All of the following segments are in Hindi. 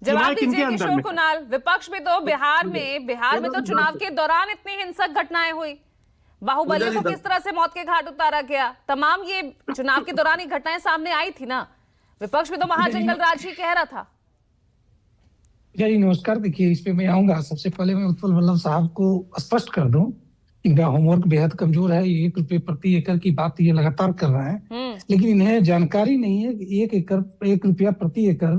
जवाब दीजिए अंदर किशोर में? कुणाल, विपक्ष में तो बिहार में तो चुनाव के दौरान इतनी हिंसक घटनाएं हुई, बाहुबली को किस तरह से मौत के घाट उतारा गया, तमाम ये चुनाव के दौरान ही घटनाएं सामने आई थी ना। विपक्ष में तो महाजंगल राज ही कह रहा था। जी नमस्कार। देखिए, इस पे मैं आऊंगा। सबसे पहले मैं उत्पल वल्लभ साहब को स्पष्ट कर दूं, इनका होमवर्क बेहद कमजोर है। 1 रुपए प्रति एकड़ की बात ये लगातार कर रहे हैं, लेकिन इन्हें जानकारी नहीं है कि 1 रुपया प्रति एकड़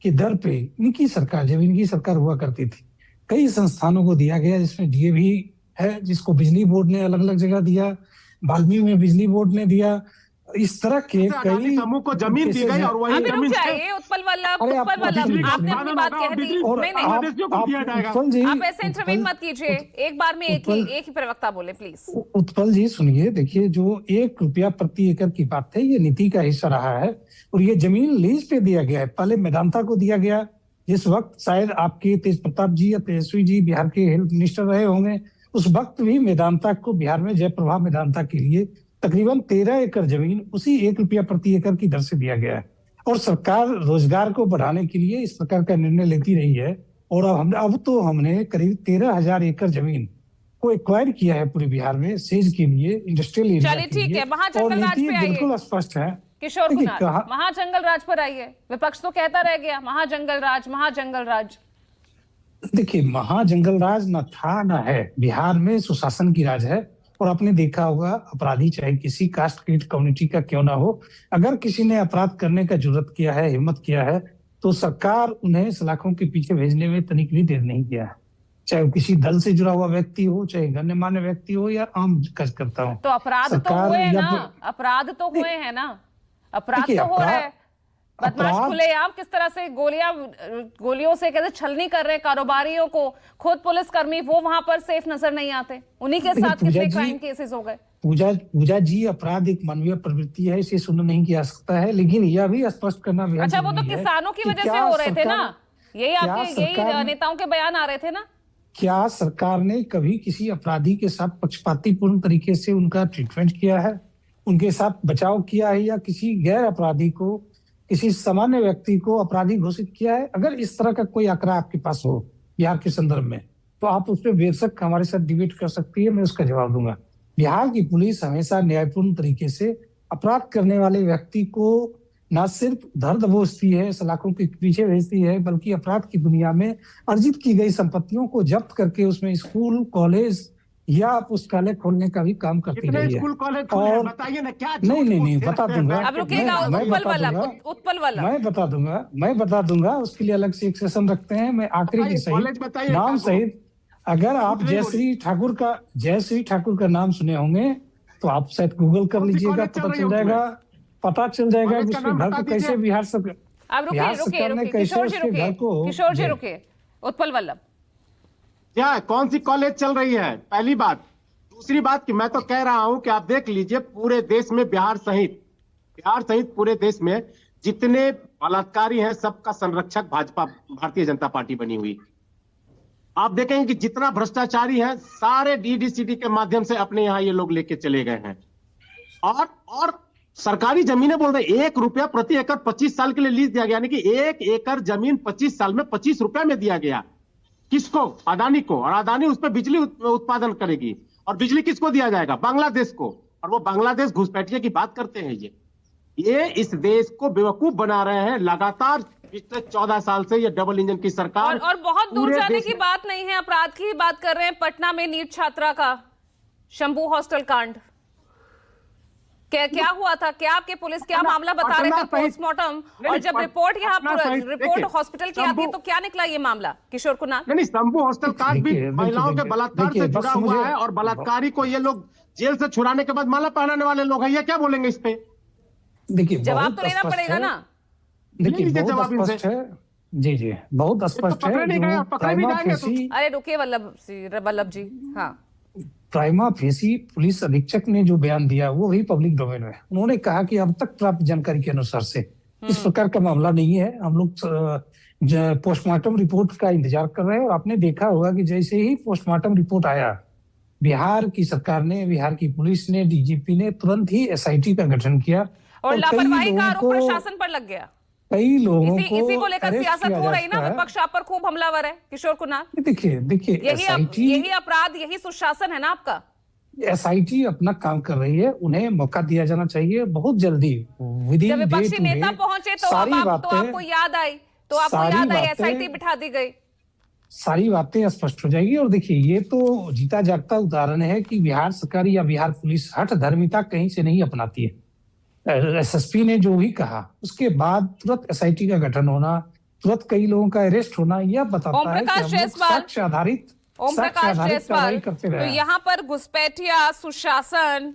की दर पे इनकी सरकार, जब इनकी सरकार हुआ करती थी, कई संस्थानों को दिया गया, जिसमें डीएवी है, जिसको बिजली बोर्ड ने अलग अलग जगह दिया, बाल्मीकि में बिजली बोर्ड ने दिया। इस तरह के कई समूह को जमीन दी गई और वही जमीन उत्पल वल्लभ आपने अपनी बात कह दी। नहीं, आप ऐसे इंटरवीन मत कीजिए, एक बार में एक ही प्रवक्ता बोले प्लीज। उत्पल जी सुनिए, देखिए, जो 1 रुपया प्रति एकड़ की बात है, ये नीति का हिस्सा रहा है और ये जमीन लीज पे दिया गया है। पहले मेदांता को दिया गया, जिस वक्त शायद आपके तेज प्रताप जी या तेजस्वी जी बिहार के हेल्थ मिनिस्टर रहे होंगे, उस वक्त भी मेदांता को बिहार में जयप्रभा मेदांता के लिए तकरीबन 13 एकड़ जमीन उसी 1 रुपया प्रति एकड़ की दर से दिया गया है। और सरकार रोजगार को बढ़ाने के लिए इस प्रकार का निर्णय लेती रही है। और अब तो हमने करीब 13,000 एकड़ जमीन को एक्वायर किया है पूरे बिहार में सेज के लिए, इंडस्ट्रियल एरिया के लिए। चलिए ठीक है, महाजंगल राज पे आइए। बिल्कुल स्पष्ट है किशोर कुणाल, महाजंगल राज पर आइए। विपक्ष तो कहता रह गया महाजंगल राज, महाजंगल राज। देखिए, महाजंगल राज न था न है। बिहार में सुशासन की राज है। और आपने देखा होगा, अपराधी चाहे किसी कास्ट कम्युनिटी का क्यों ना हो, अगर किसी ने अपराध करने का जुर्रत किया है, हिम्मत किया है, तो सरकार उन्हें सलाखों के पीछे भेजने में तनिक भी देर नहीं किया है। चाहे वो किसी दल से जुड़ा हुआ व्यक्ति हो, चाहे गण्यमान्य व्यक्ति हो या आम कार्यकर्ता हो। तो अपराध तो हुए हैं ना, अपराध तो हुए हैं ना, अपराध तो हो रहा है। बदमाश खुलेआम किस तरह से गोलियों से कैसे छलनी कर रहे हैं कारोबारियों को, खुद पुलिसकर्मी वो वहां पर सेफ नजर नहीं आते, उन्हीं के साथ कितने क्राइम केसेस हो गए। पूजा जी, अपराध एक मानवीय प्रवृत्ति है, इसे सुन नहीं किया सकता है, लेकिन यह भी स्पष्ट करना अच्छा, वो तो किसानों की वजह से हो रहे थे ना, यही नेताओं के बयान आ रहे थे ना। क्या सरकार ने कभी किसी अपराधी के साथ पक्षपातीपूर्ण तरीके से उनका ट्रीटमेंट किया है, उनके साथ बचाव किया है, या किसी गैर अपराधी को, किसी सामान्य व्यक्ति को अपराधी घोषित किया है? अगर इस तरह का कोई आंकड़ा आपके पास हो बिहार के संदर्भ में, तो आप उस पर बेशक हमारे साथ डिबेट कर सकती है, मैं उसका जवाब दूंगा। बिहार की पुलिस हमेशा न्यायपूर्ण तरीके से अपराध करने वाले व्यक्ति को न सिर्फ धर दबोचती है, सलाखों के पीछे भेजती है, बल्कि अपराध की दुनिया में अर्जित की गई संपत्तियों को जब्त करके उसमें स्कूल, कॉलेज या पुस्तकालय खोलने का भी काम करती रही है। स्कूल कॉलेज और बताइए ना, क्या नहीं बता दूंगा। मैं बता दूंगा उसके लिए अलग से एक सेशन रखते हैं। मैं आखिरी की सही नाम सहित, अगर आप जयश्री ठाकुर का नाम सुने होंगे तो आप शायद गूगल कर लीजिएगा, पता चल जाएगा कि उसके घर को कैसे बिहार सरकार ने कैसे उसके घर को। किशोर जी रुकिए, उत्पल वल्लभ, क्या कौन सी कॉलेज चल रही है? पहली बात। दूसरी बात कि मैं तो कह रहा हूं कि आप देख लीजिए, पूरे देश में बिहार सहित पूरे देश में जितने बलात्कारी हैं, सबका संरक्षक भाजपा, भारतीय जनता पार्टी बनी हुई। आप देखेंगे कि जितना भ्रष्टाचारी है, सारे डीडीसीडी के माध्यम से अपने यहां ये लोग लेके चले गए हैं। और सरकारी जमीनें बोल रहे 1 रुपया प्रति एकड़ 25 साल के लिए लीज दिया गया, यानी कि 1 एकड़ जमीन 25 साल में 25 रुपया में दिया गया। किसको? अदानी को। और अदानी उस पर बिजली उत्पादन करेगी। और बिजली किसको दिया जाएगा? बांग्लादेश को। और वो बांग्लादेश घुसपैठिए की बात करते हैं। ये इस देश को बेवकूफ बना रहे हैं लगातार पिछले 14 साल से ये डबल इंजन की सरकार। और बहुत दूर जाने की बात नहीं है, अपराध की बात कर रहे हैं। पटना में नीट छात्रा का शंभू हॉस्टल कांड, क्या हुआ था? क्या आपके पुलिस क्या मामला बता रहे थे पोस्टमार्टम, और जब रिपोर्ट हॉस्पिटल की आती है तो क्या निकला ये मामला? किशोर कुणाल, नहीं, शंभू हॉस्टल कांड भी महिलाओं के बलात्कार से जुड़ा हुआ है, और बलात्कारी को ये लोग जेल से छुड़ाने के बाद माला पहनाने वाले लोग हैं। ये क्या बोलेंगे इस पे? देखिए, जवाब तो लेना पड़ेगा ना। देखिए, बहुत स्पष्ट है। जी बहुत स्पष्ट है। अरे रुकिए वल्लभ जी, हाँ, प्राइमा फेसी पुलिस अधीक्षक ने जो बयान दिया वो भी पब्लिक डोमेन में। उन्होंने कहा कि अब तक प्राप्त जानकारी के अनुसार से इस प्रकार का मामला नहीं है। हम लोग पोस्टमार्टम रिपोर्ट का इंतजार कर रहे हैं। और आपने देखा होगा कि जैसे ही पोस्टमार्टम रिपोर्ट आया, बिहार की सरकार ने, बिहार की पुलिस ने, डीजीपी ने तुरंत ही एसआईटी का गठन किया। और लापरवाही का आरोप प्रशासन पर लग गया। कई लोगों इसी को लेकर arrest सियासत किया हो जा रही ना, चुका है। विपक्ष आप पर खूब हमलावर है किशोर कुणाल। देखिए देखिए यही अपराध, यही सुशासन है ना आपका। एसआईटी अपना काम कर रही है, उन्हें मौका दिया जाना चाहिए बहुत जल्दी, विद जब इन डे विपक्षी टू नेता डे। पहुंचे तो सारी अब बातें आपको याद आई, एसआईटी बिठा दी गई। सारी बातें स्पष्ट हो जाएगी। और देखिए ये तो जीता जागता उदाहरण है कि बिहार सरकार या बिहार पुलिस हठ धर्मिता कहीं से नहीं अपनाती है। एसएसपी ने जो भी कहा उसके बाद तुरंत एसआईटी का गठन होना, तुरंत कई लोगों का अरेस्ट होना, यह बताता है कि हम लोग साक्ष्य आधारित ओम प्रकाश जायसवाल, करते तो रहे। यहाँ पर घुसपैठिया सुशासन